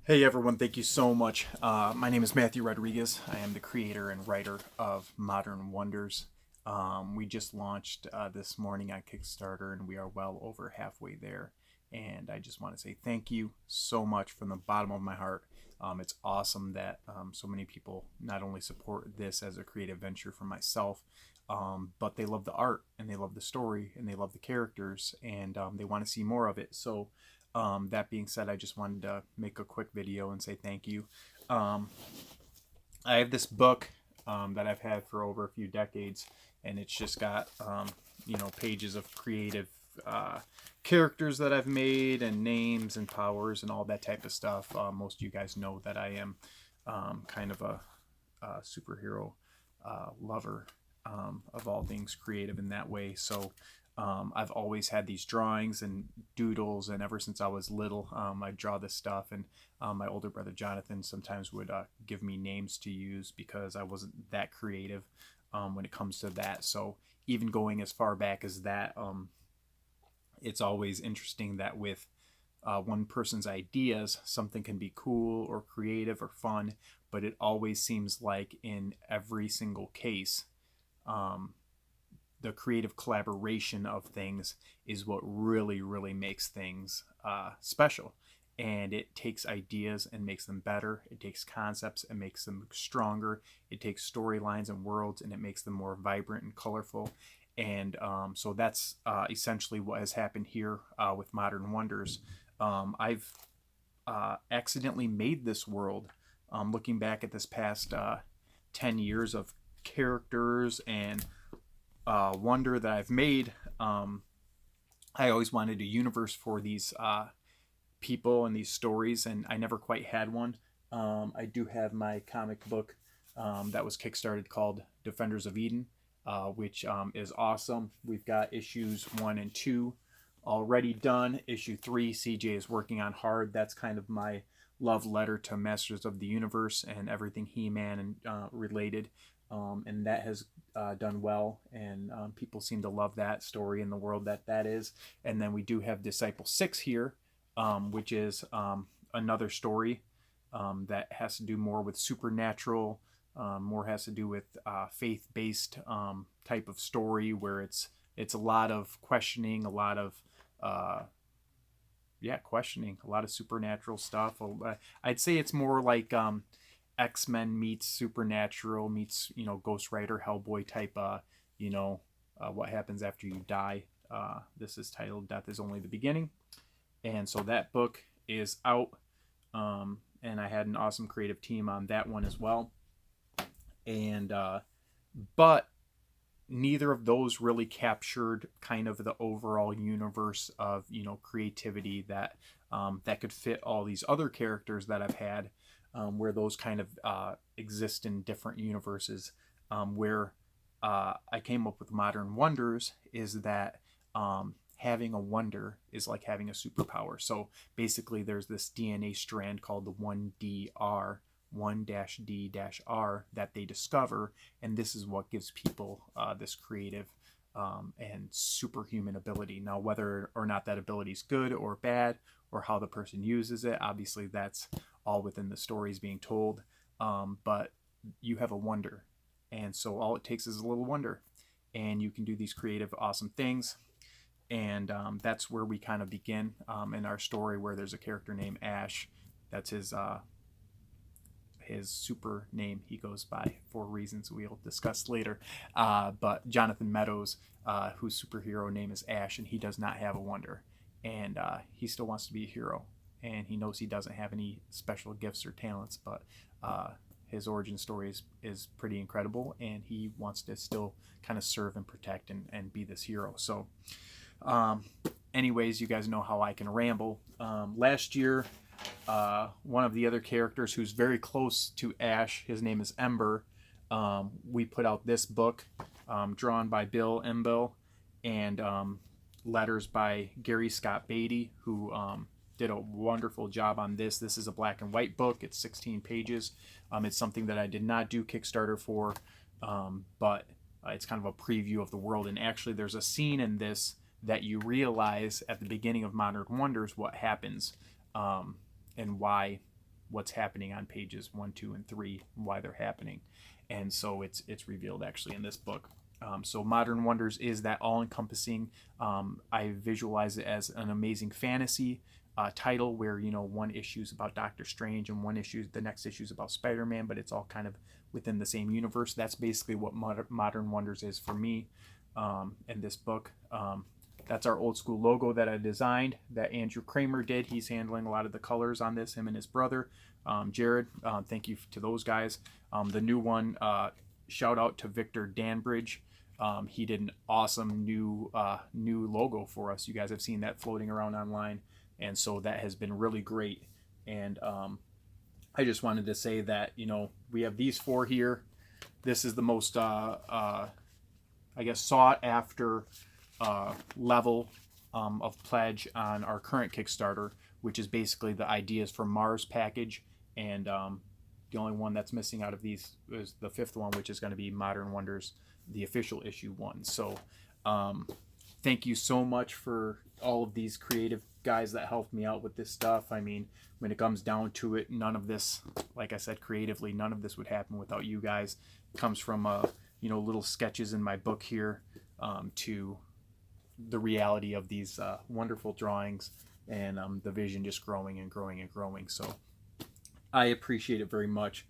Hey everyone, thank you so much. My name is Matthew Rodriguez. I am the creator and writer of Modern Wonders. We just launched this morning on Kickstarter and we are well over halfway there. And I just want to say thank you so much from the bottom of my heart. It's awesome that so many people not only support this as a creative venture for myself, but they love the art and they love the story and they love the characters and they want to see more of it. So that being said, I just wanted to make a quick video and say thank you. Um, I have this book that I've had for over a few decades, and it's just got pages of creative characters that I've made and names and powers and all that type of stuff. Most of you guys know that I am kind of a superhero lover of all things creative in that way. So I've always had these drawings and doodles, and ever since I was little, I draw this stuff. And my older brother Jonathan sometimes would give me names to use because I wasn't that creative when it comes to that. So even going as far back as that, it's always interesting that with one person's ideas, something can be cool or creative or fun, but it always seems like in every single case, um, the creative collaboration of things is what really makes things special. And it takes ideas and makes them better. It takes concepts and makes them stronger. It takes storylines and worlds and it makes them more vibrant and colorful. And so that's essentially what has happened here with Modern Wonders. I've accidentally made this world. Looking back at this past 10 years of characters and wonder that I've made. I always wanted a universe for these people and these stories, and I never quite had one. I do have my comic book that was kickstarted called Defenders of Eden, which is awesome. We've got issues 1 and 2 already done. Issue 3, CJ is working on hard. That's kind of my love letter to Masters of the Universe and everything He-Man and related. And that has done well, and people seem to love that story in the world that is. And then we do have Disciple 6 here, which is another story that has to do more with supernatural, more has to do with faith-based type of story, where it's a lot of questioning, a lot of questioning, a lot of supernatural stuff. I'd say it's more like X-Men meets Supernatural meets Ghost Rider, Hellboy type what happens after you die. This is titled Death is Only the Beginning, and so that book is out, and I had an awesome creative team on that one as well. And but neither of those really captured kind of the overall universe of creativity that that could fit all these other characters that I've had, where those kind of exist in different universes. Where I came up with Modern Wonders is that having a wonder is like having a superpower. So basically there's this DNA strand called the 1DR, 1-D-R, that they discover, and this is what gives people this creative and superhuman ability. Now, whether or not that ability is good or bad, or how the person uses it, obviously that's all within the stories being told. But you have a wonder, and so all it takes is a little wonder, and you can do these creative, awesome things. And that's where we kind of begin in our story, where there's a character named Ash. That's his super name he goes by for reasons we'll discuss later. But Jonathan Meadows, whose superhero name is Ash, and he does not have a wonder. And he still wants to be a hero. And he knows he doesn't have any special gifts or talents, but his origin story is pretty incredible, and he wants to still kind of serve and protect and be this hero. So anyways, you guys know how I can ramble. Last year, one of the other characters who's very close to Ash, his name is Ember. We put out this book, drawn by Bill Embil, and letters by Gary Scott Beatty, who did a wonderful job on this. This is a black and white book. It's 16 pages. It's something that I did not do Kickstarter for, but it's kind of a preview of the world. And actually, there's a scene in this that you realize at the beginning of Modern Wonders what happens, and why what's happening on pages 1, 2, and 3, and why they're happening. And so it's revealed actually in this book. So Modern Wonders is that all-encompassing. I visualize it as an amazing fantasy title where, you know, one issue is about Doctor Strange and the next issue is about Spider-Man, but it's all kind of within the same universe. That's basically what Modern Wonders is for me in this book. That's our old school logo that I designed, that Andrew Kramer did. He's handling a lot of the colors on this, him and his brother, Jared. Thank you to those guys. The new one, shout out to Victor Danbridge. He did an awesome new logo for us. You guys have seen that floating around online, and so that has been really great. And I just wanted to say that, you know, we have these 4 here. This is the most I guess sought after level of pledge on our current Kickstarter, which is basically the Ideas for Mars package. And the only one that's missing out of these is the 5th one, which is going to be Modern Wonders, the official issue 1. So thank you so much for all of these creative guys that helped me out with this stuff. I mean, when it comes down to it, none of this, like I said, creatively, none of this would happen without you guys. It comes from you know, little sketches in my book here to the reality of these wonderful drawings, and the vision just growing and growing and growing. So I appreciate it very much.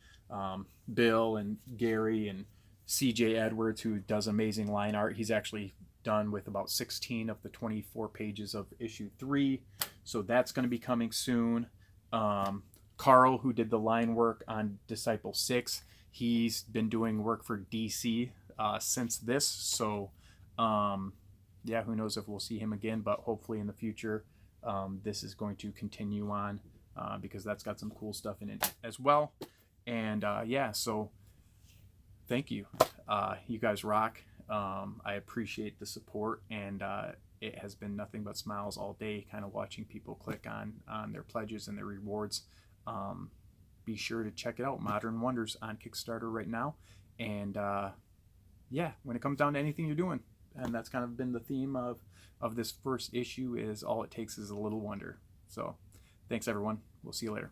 Bill and Gary and CJ Edwards, who does amazing line art. He's actually done with about 16 of the 24 pages of issue 3. So that's going to be coming soon. Carl, who did the line work on Disciple 6, he's been doing work for DC since this. So yeah, who knows if we'll see him again, but hopefully in the future this is going to continue on because that's got some cool stuff in it as well. And yeah, so thank you. You guys rock. I appreciate the support, and it has been nothing but smiles all day kind of watching people click on their pledges and their rewards. Be sure to check it out, Modern Wonders, on Kickstarter right now. And yeah, when it comes down to anything you're doing, and that's kind of been the theme of this first issue, is all it takes is a little wonder. So thanks everyone. We'll see you later.